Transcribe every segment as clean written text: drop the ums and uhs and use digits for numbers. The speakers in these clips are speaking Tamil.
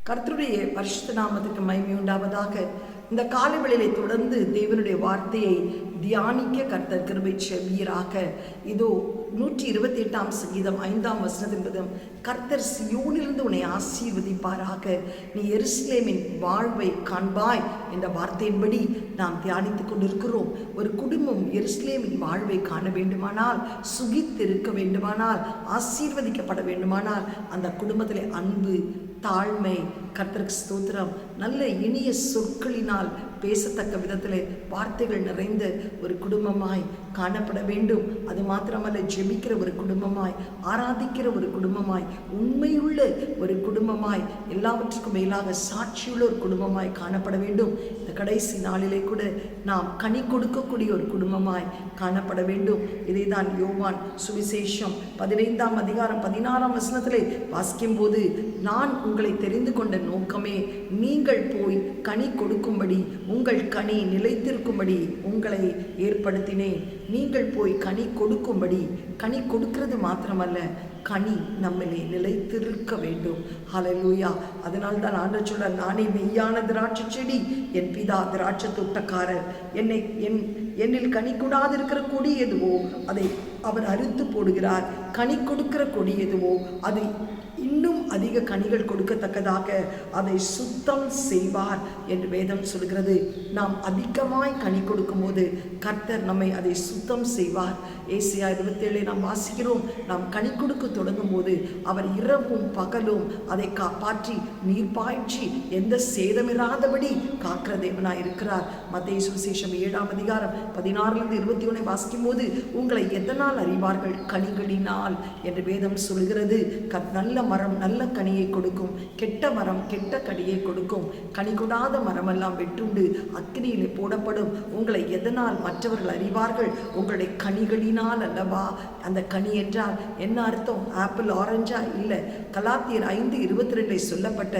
கர்த்தருடைய பரிசுத்த நாமத்துக்கு மகிமை உண்டாவதாக. இந்த காலைவேளையிலே தொடர்ந்து தேவனுடைய வார்த்தையை தியானிக்க கர்த்தர் கிருபை செய்வீராக. இதோ 128ஆம் சங்கீதம் 5ஆம் வசனம் என்பது, கர்த்தர் சியோனிலிருந்து உன்னை ஆசீர்வதிப்பாராக, நீ எருசலேமின் வாழ்வை காண்பாய் என்ற வார்த்தையின்படி நாம் தியானித்துக் கொண்டிருக்கிறோம். ஒரு குடும்பம் எருசலேமின் வாழ்வை காண வேண்டுமானால், சுகித்திருக்க வேண்டுமானால், ஆசீர்வதிக்கப்பட வேண்டுமானால், அந்த குடும்பத்திலே அன்பு, தாழ்மை, கர்த்தருக்கு ஸ்தோத்திரம், நல்ல இனிய சொற்களினால் பேசத்தக்க விதத்திலே வார்த்தைகள் நிறைந்த ஒரு குடும்பமாய் காணப்பட வேண்டும். அது மாத்திரமல்ல, ஜெபிக்கிற ஒரு குடும்பமாய், ஆராதிக்கிற ஒரு குடும்பமாய், உண்மையுள்ள ஒரு குடும்பமாய், எல்லாவற்றுக்கும் மேலாக சாட்சியுள்ள ஒரு குடும்பமாய் காணப்பட வேண்டும். இந்த கடைசி நாளிலே கூட நாம் கனி கொடுக்கக்கூடிய ஒரு குடும்பமாய் காணப்பட வேண்டும். இதை தான் யோவான் சுவிசேஷம் 15ஆம் அதிகாரம் 16ஆம் வசனத்திலே வாசிக்கும் போது, நான் உங்களை தெரிந்து கொண்ட நோக்கமே நீங்கள் போய் கனி கொடுக்கும்படி, உங்கள் கனி நிலைத்திருக்கும்படி உங்களை ஏற்படுத்தினேன். நீங்கள் போய் கனி கொடுக்கும்படி, கனி கொடுக்கிறது மாத்திரமல்ல, கனி நம்மளே நிலைத்திருக்க வேண்டும். ஹல்லேலூயா. அதனால் தான் ஆண்டவர் சொல்றார், நானே மெய்யான திராட்சை செடி, என் பிதா திராட்சை தோட்டக்காரர். என்னில் கனி கொடாது இருக்கிற கொடி எதுவோ அதை அவர் அறுத்து போடுகிறார். கனி கொடுக்கிற கொடி எதுவோ அது இன்னும் அதிக கனிகள் கொடுக்கத்தக்கதாக அதை சுத்தம் செய்வார் என்று வேதம் சொல்கிறது. நாம் அதிகமாய் கனி கொடுக்கும் போது கர்த்தர் நம்மை அதை சுத்தம் செய்வார். ஏசாயா 27 நாம் வாசிக்கிறோம், நாம் கனி கொடுக்க தொடங்கும் போது அவர் இரவும் பகலும் அதை காப்பாற்றி நீர் பாய்ச்சி எந்த சேதமில்லாதபடி காக்கிற தேவனாய் இருக்கிறார். மத்தேயு சுவிசேஷம் 7ஆம் அதிகாரம் 16லிருந்து 21 வாசிக்கும் போது, உங்களை எதனால் அறிவார்கள்? கனிகளினால் என்று வேதம் சொல்கிறது. நல்ல மரம் நல்ல கனியை கொடுக்கும், கெட்ட மரம் கெட்ட கனியை கொடுக்கும். கனி கொடாத மரமெல்லாம் வெட்டுண்டு அக்கினியிலே போடப்படும். உங்களை எதனால் மற்றவர்கள் அறிவார்கள்? உங்களுடைய கனிகளினால் அல்லவா. அந்த கனி என்றால் என்ன அர்த்தம்? ஆப்பிள், ஆரஞ்சா? இல்லை. கலாத்தியர் 5:22 சொல்லப்பட்ட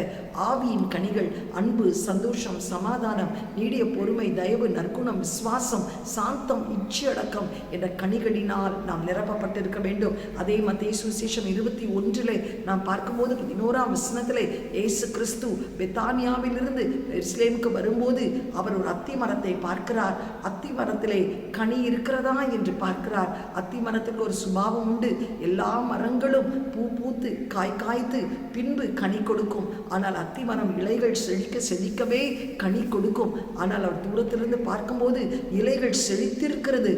ஆவியின் கனிகள் அன்பு, சந்தோஷம், சமாதானம், நீடிய பொறுமை, தயவு, நற்குணம், விசுவாசம், சாந்தம், இச்சையடக்கம் என்ற கனிகளினால் நாம் நிரப்பப்பட்டிருக்க வேண்டும். அதே மத்தேயு சுவிசேஷம் 21 நாம் பார்க்கும்போது 11ஆம் வசனத்திலே இயேசு கிறிஸ்து பெத்தானியாவிலிருந்து எருசலேமுக்கு வரும்போது அவர் ஒரு அத்தி மரத்தை பார்க்கிறார். அத்தி மரத்திலே கனி இருக்கிறதா என்று பார்க்கிறார். அத்தி மரத்துக்கு ஒரு சுபாவம் உண்டு. எல்லா மரங்களும் பூ பூத்து காய் காய்த்து பின்பு கனி கொடுக்கும். ஆனால் அத்தி மரம் இலைகள் செழிக்கவே கனி கொடுக்கும். ஆனால் அவர் தூரத்திலிருந்து பார்க்கும்போது இலைகள் செழித்திருக்கிறது,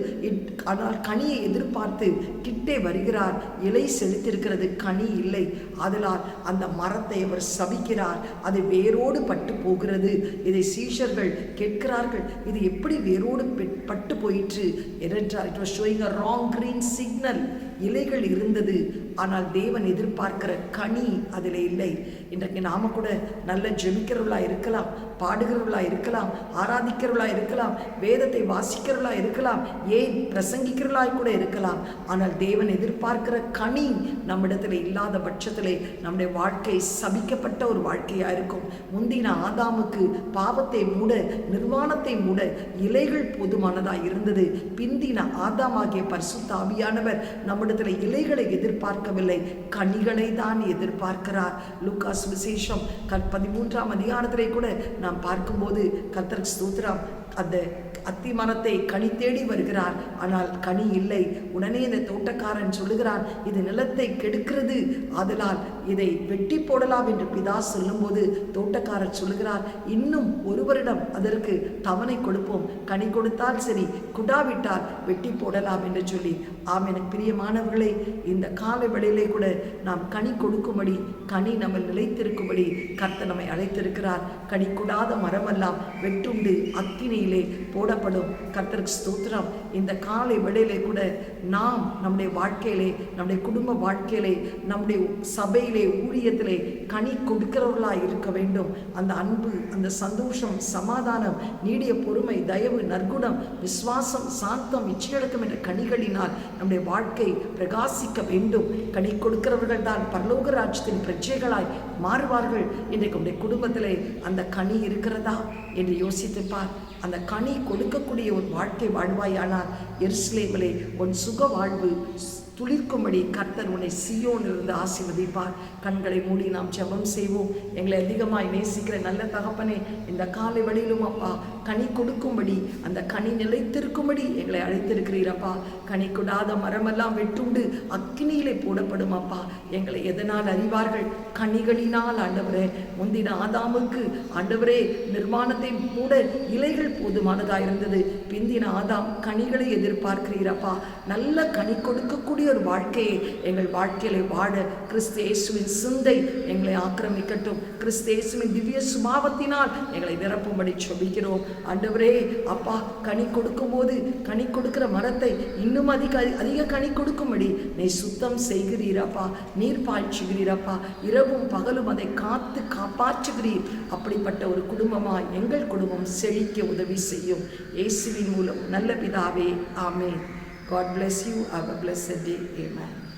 ஆனால் கனியை எதிர்பார்த்து கிட்டே வருகிறார். இலை செழித்திருக்கிறது, கனி இல்லை. அதனால் அந்த மரத்தை அவர் சபிக்கிறார். அது வேரோடு பட்டு போகிறது. இதை சீஷர்கள் கேட்கிறார்கள், இது எப்படி வேரோடு பட்டு போயிற்று என்றார். It was showing a wrong green signal. இலைகள் இருந்தது, ஆனால் தேவன் எதிர்பார்க்கிற கனி அதில் இல்லை. இன்றைக்கு நாம கூட நல்ல ஜெபிக்கிறவர்களா இருக்கலாம், பாடுகிறவர்களா இருக்கலாம், ஆராதிக்கிறவர்களா இருக்கலாம், வேதத்தை வாசிக்கிறவர்களா இருக்கலாம், ஏன் பிரசங்கிக்கிறவர்களாய் கூட இருக்கலாம். ஆனால் தேவன் எதிர்பார்க்கிற கனி நம்மிடத்தில் இல்லாத பட்சத்திலே நம்முடைய வாழ்க்கை சபிக்கப்பட்ட ஒரு வாழ்க்கையா இருக்கும். முந்தின ஆதாமுக்கு பாவத்தை மூட, நிர்வாணத்தை மூட இலைகள் போதுமானதாய் இருந்தது. பிந்தின ஆதாமாகிய பரிசுத்த ஆவியானவர் நம்முடைய இலைகளை எதிர்பார்க்கவில்லை, கனிகளை தான் எதிர்பார்க்கிறார். லூக்கா சுவிசேஷம் 13ஆம் அதிகாரத்திலே கூட நாம் பார்க்கும்போது கர்த்தருக்கு ஸ்தோத்திரம், அந்த அத்தி மரத்தை கனி தேடி வருகிறார், ஆனால் கனி இல்லை. உடனே இந்த தோட்டக்காரன் சொல்லுகிறான், இது நிலத்தை கெடுக்கிறது, அதனால் இதை வெட்டி போடலாம் என்று பிதா சொல்லும்போது தோட்டக்காரர் சொல்லுகிறார், இன்னும் ஒரு வருடம் அதற்கு தவணை கொடுப்போம், கனி கொடுத்தால் சரி, குடாவிட்டால் வெட்டி போடலாம் என்று சொல்லி. ஆம், எனக்கு பிரியமானவர்களே, இந்த காலை வேளையிலே கூட நாம் கனி கொடுக்கும்படி, கனி நம்ம நிலைத்திருக்கும்படி கர்த்தர் நம்மை அழைத்திருக்கிறார். கனி கூடாத மரமெல்லாம் வெட்டுண்டு அக்கினியிலே போடப்படும். கர்த்தருக்கு ஸ்தோத்திரம். இந்த காலை வேளையிலே கூட நாம் நம்முடைய வாழ்க்கையிலே, நம்முடைய குடும்ப வாழ்க்கையிலே, நம்முடைய சபையிலே, ஊழியத்திலே கனி கொடுக்கிறவர்களாக இருக்க வேண்டும். அந்த அன்பு, அந்த சந்தோஷம், சமாதானம், நீடிய பொறுமை, தயவு, நற்குணம், விசுவாசம், சாந்தம், இச்சையடக்கம் என்ற கனிகளினால் நம்முடைய வாழ்க்கை பிரகாசிக்க வேண்டும். கனி கொடுக்கிறவர்கள் தான் பரலோக ராஜ்யத்தின் பிரஜைகளாய் மாறுவார்கள். இன்றைக்கு உடைய குடும்பத்திலே அந்த கனி இருக்கிறதா என்று யோசித்துப்பார். அந்த கனி கொடுக்கக்கூடிய ஒரு வாழ்க்கை வாழ்வாயானால் எருசலேமிலே உன் சுக வாழ்வு, துளிர்க்கும்படி கர்த்தர் உன்னை சீயோனிலிருந்து ஆசீர்வதிப்பார். கண்களை மூடி நாம் ஜெபம் செய்வோம். எங்களை அதிகமாய் நேசிக்கிற நல்ல தகப்பனே, இந்த காலை வழியிலும் அப்பா கனி கொடுக்கும்படி, அந்த கனி நிலைத்திருக்கும்படி எங்களை அழைத்திருக்கிறீரப்பா. கனி கொடாத மரமெல்லாம் வெட்டுண்டு அக்கினியிலே போடப்படும் அப்பா. எங்களை எதனால் அறிவார்கள்? கனிகளினால் ஆண்டவரே. முந்தின ஆதாமுக்கு ஆண்டவரே நிர்மாணத்தை மூட இலைகள் போதுமானதாக இருந்தது. பிந்தின ஆதாம் கனிகளை எதிர்பார்க்கிறீரப்பா. நல்ல கனி கொடுக்கக்கூடிய ஒரு வாழ்க்கையை எங்கள் வாழ்க்கையில வாழ கிறிஸ்து இயேசுவின் சிந்தை எங்களை ஆக்கிரமிக்கட்டும். கிறிஸ்து இயேசுவின் திவ்ய சுபாவத்தினால் எங்களை நிரப்பும்படி ஜெபிக்கிறோம். ஆண்டவரே அப்பா, கனி கொடுக்கும் போது கனி கொடுக்கிற மரத்தை இன்னும் அதிக கனி கொடுக்கும்படி நீ சுத்தம் செய்கிறீரப்பா, நீர் பாய்ச்சுகிறீரப்பா. இரவும் பகலும் அதை காத்து காப்பாற்றுகிறீர். அப்படிப்பட்ட ஒரு குடும்பமாய் எங்கள் குடும்பம் செழிக்க உதவி செய்யும். இயேசுவின் மூலம் நல்ல பிதாவே, ஆமென். God bless you. Have a blessed day. Amen.